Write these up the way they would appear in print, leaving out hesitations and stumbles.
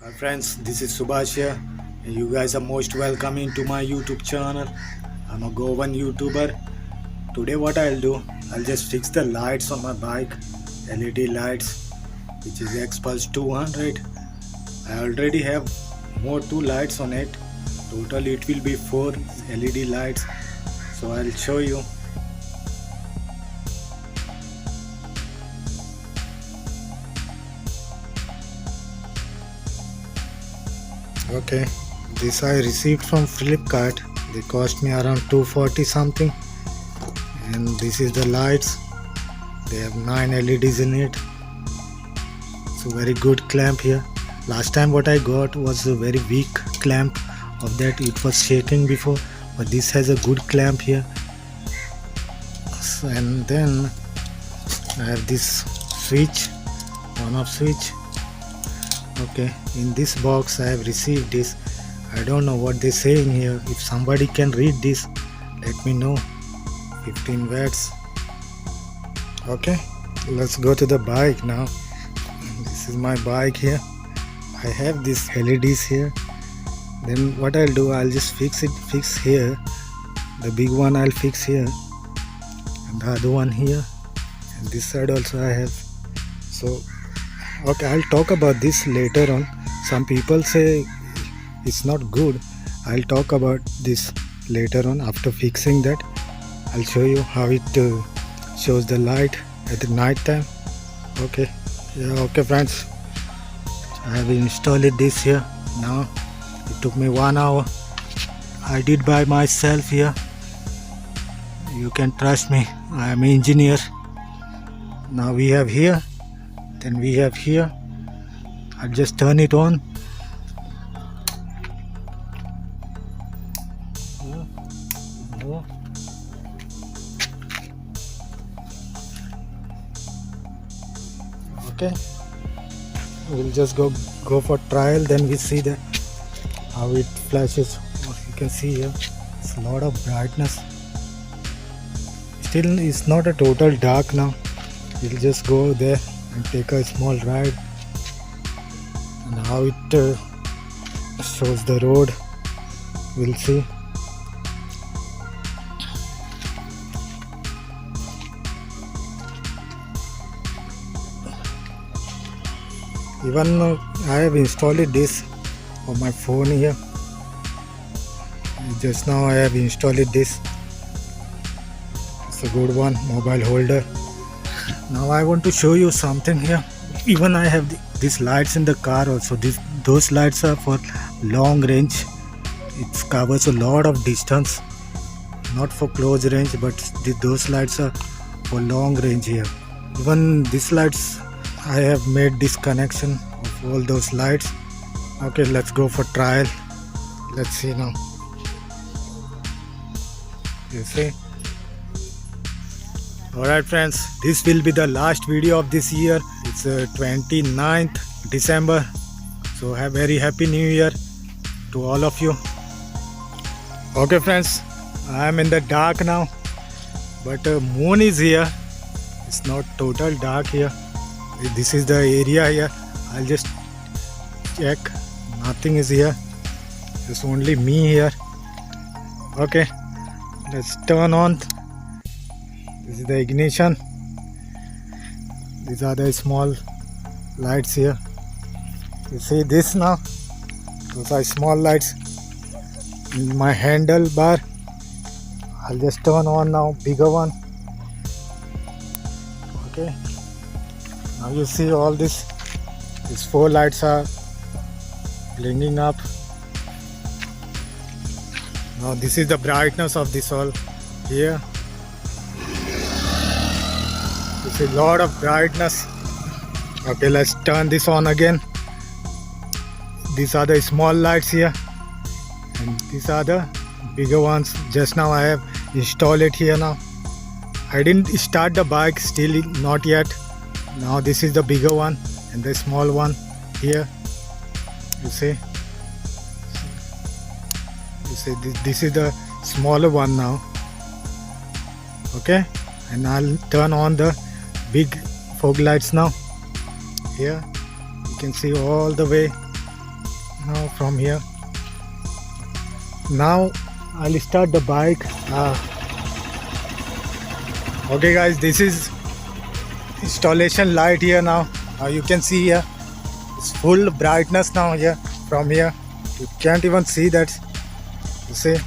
Hi friends, this is Subhash here. And you guys are most welcome into my YouTube channel. I'm a Goan YouTuber. Today what I'll do, I'll just fix the lights on my bike, LED lights, which is X-Pulse 200. I already have more 2 lights on it. Total it will be 4 LED lights. So I'll show you. Okay, this I received from Flipkart. They cost me around 240 something. And this is the lights. They have 9 LEDs in it. So very good clamp here. Last time what I got was a very weak clamp of that. It was shaking before, but this has a good clamp here. So, and then I have this switch, on off switch. Okay, in this box I have received this. I don't know what they're saying here. If somebody can read this, let me know. 15 watts. Okay, let's go to the bike now. This is my bike here. I have these LEDs here. Then what I'll do, I'll just fix here. The big one I'll fix here, and the other one here, and this side also I have. So okay, I'll talk about this later on. Some people say it's not good. I'll talk about this later on after fixing that. I'll show you how it shows the light at the night time. Okay, yeah, okay friends, I have installed this here. Now it took me 1 hour. I did by myself here. You can trust me, I am an engineer. Now we have here, then we have here. I'll just turn it on. Okay, we'll just go for trial, then we see that how it flashes. You can see here it's a lot of brightness. Still it's not a total dark now. We'll just go there and take a small ride, and how it shows the road, we'll see. Even I have installed this on my phone here. Just now I have installed this. It's a good one, mobile holder. Now I want to show you something here. Even I have these lights in the car also. Those lights are for long range. It covers a lot of distance, not for close range, but those lights are for long range here. Even these lights, I have made this connection of all those lights. Okay, let's go for trial. Let's see now. You see? Alright friends, this will be the last video of this year. It's 29th December. So have very happy new year to all of you. Okay friends, I am in the dark now, but moon is here. It's not total dark here. This is the area here. I'll just check. Nothing is here. There's only me here. Okay, let's turn on. This is the ignition. These are the small lights here. You see this now? Those are small lights. In my handlebar, I'll just turn on now bigger one. Okay. Now you see all this. These 4 lights are blinking up. Now this is the brightness of this all here. You see a lot of brightness. Okay, let's turn this on again. These are the small lights here, and these are the bigger ones. Just now I have installed it here now. I didn't start the bike, still not yet. Now this is the bigger one and the small one here. You see this is the smaller one now. Okay, and I'll turn on the big fog lights now. Here you can see all the way now from here. Now I'll start the bike. Okay guys, this is installation light here now. You can see here it's full brightness now here. From here you can't even see that. You see,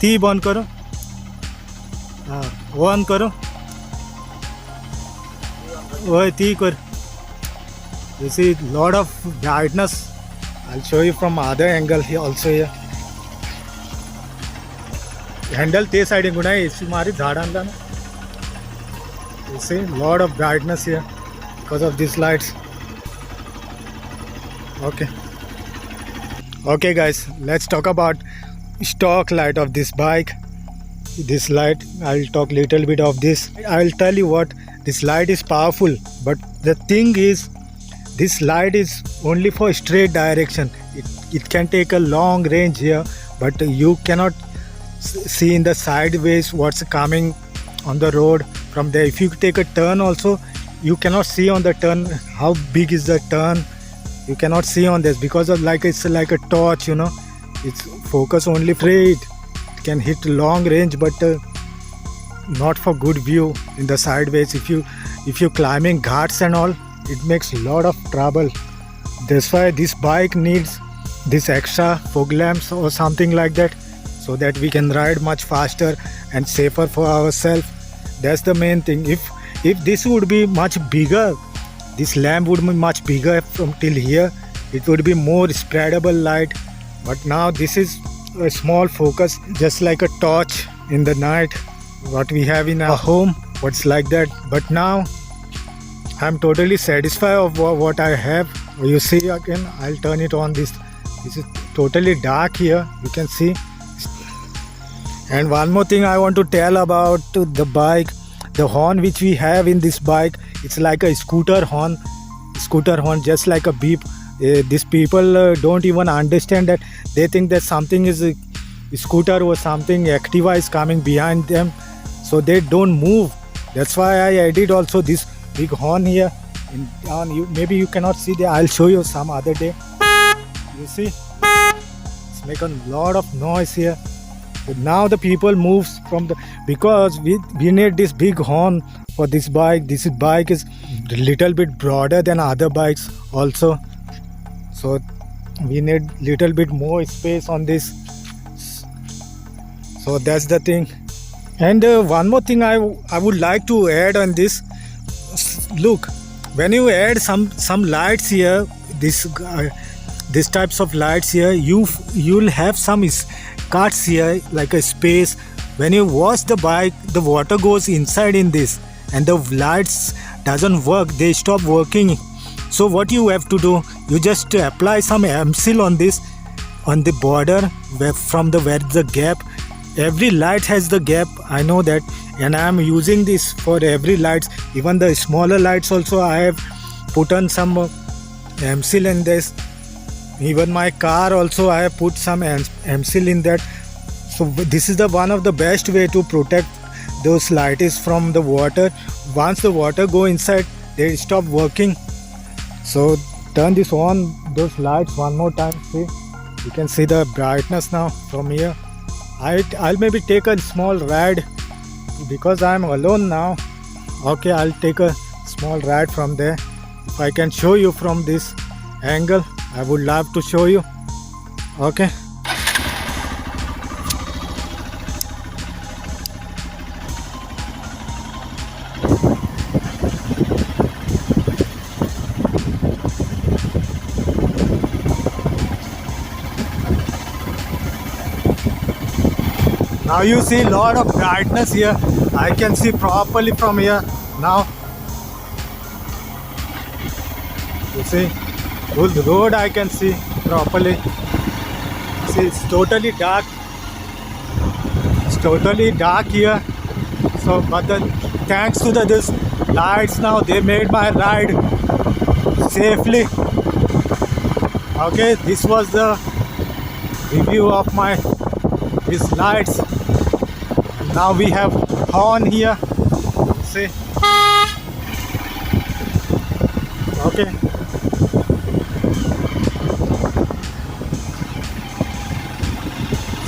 ती बंद करो, वो on करो, वो ती कर. You see lot of brightness. I'll show you from other angle here also here. Handle ते side गुना है इसी मारी झाडांला ना. You see lot of brightness here because of these lights. Okay guys, let's talk about stock light of this bike. This light, I'll talk little bit of this. I'll tell you what, this light is powerful, but the thing is this light is only for straight direction. It can take a long range here, but you cannot see in the sideways what's coming on the road from there. If you take a turn also, you cannot see on the turn how big is the turn. You cannot see on this because of it's like a torch, you know. It's focus only straight. It can hit long range, but not for good view in the sideways. If you climbing ghats and all, it makes a lot of trouble. That's why this bike needs this extra fog lamps or something like that, so that we can ride much faster and safer for ourselves. That's the main thing. If this would be much bigger, this lamp would be much bigger from till here, it would be more spreadable light. But now this is a small focus, just like a torch in the night, what we have in our home, what's like that. But now I'm totally satisfied of what I have. You see again, I'll turn it on. This is totally dark here, you can see. And one more thing I want to tell about the bike, the horn which we have in this bike, it's like a scooter horn, just like a beep. These people don't even understand that. They think that something is a scooter or something Activa is coming behind them, so they don't move. That's why I added also this big horn here. Maybe you cannot see there. I'll show you some other day. You see, it's making a lot of noise here. But now the people moves from because we need this big horn for this bike. This bike is a little bit broader than other bikes also, so we need little bit more space on this. So that's the thing. And one more thing I would like to add on this. Look, when you add some lights here, this types of lights here, you'll have some cuts here, like a space. When you wash the bike, the water goes inside in this, and the lights doesn't work, they stop working. So what you have to do, you just apply some Amsil on this, on the border where the gap. Every light has the gap, I know that, and I am using this for every lights. Even the smaller lights also I have put on some Amsil in this. Even my car also I have put some Amsil in that. So this is one of the best way to protect those lights from the water. Once the water go inside, they stop working. So turn this on, those lights one more time. See, you can see the brightness now from here. I'll maybe take a small ride because I'm alone now. Okay, I'll take a small ride from there. If I can show you from this angle, I would love to show you. Okay. Now you see a lot of brightness here. I can see properly from here now. You see, whole road I can see properly. See, it's totally dark. It's totally dark here. So, but thanks to this lights now, they made my ride safely. Okay, this was the review of these lights. Now we have horn here. See, Okay.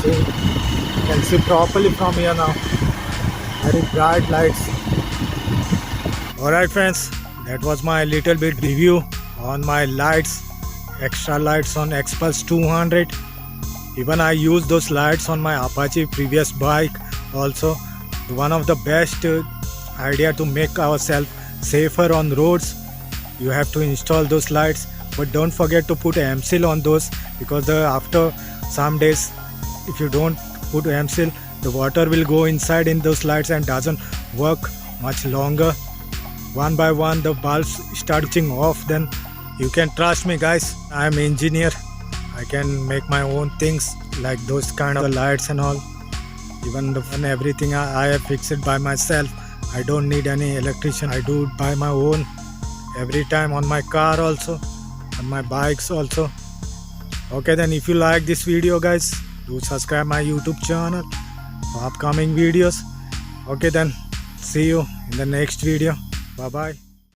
See, you can see properly from here now. Very bright lights. Alright friends, that was my little bit review on my lights, extra lights on Xpulse 200. Even I use those lights on my Apache previous bike also. One of the best idea to make ourselves safer on roads. You have to install those lights, but don't forget to put M-Seal on those, because after some days, if you don't put M-Seal, the water will go inside in those lights and doesn't work much longer. One by one the bulbs start switching off. Then you can trust me guys, I am engineer. I can make my own things like those kind of lights and all. Even and everything I have fixed it by myself. I don't need any electrician. I do it by my own every time, on my car also, on my bikes also. Okay, then if you like this video guys, do subscribe my YouTube channel for upcoming videos. Okay, then see you in the next video. Bye bye.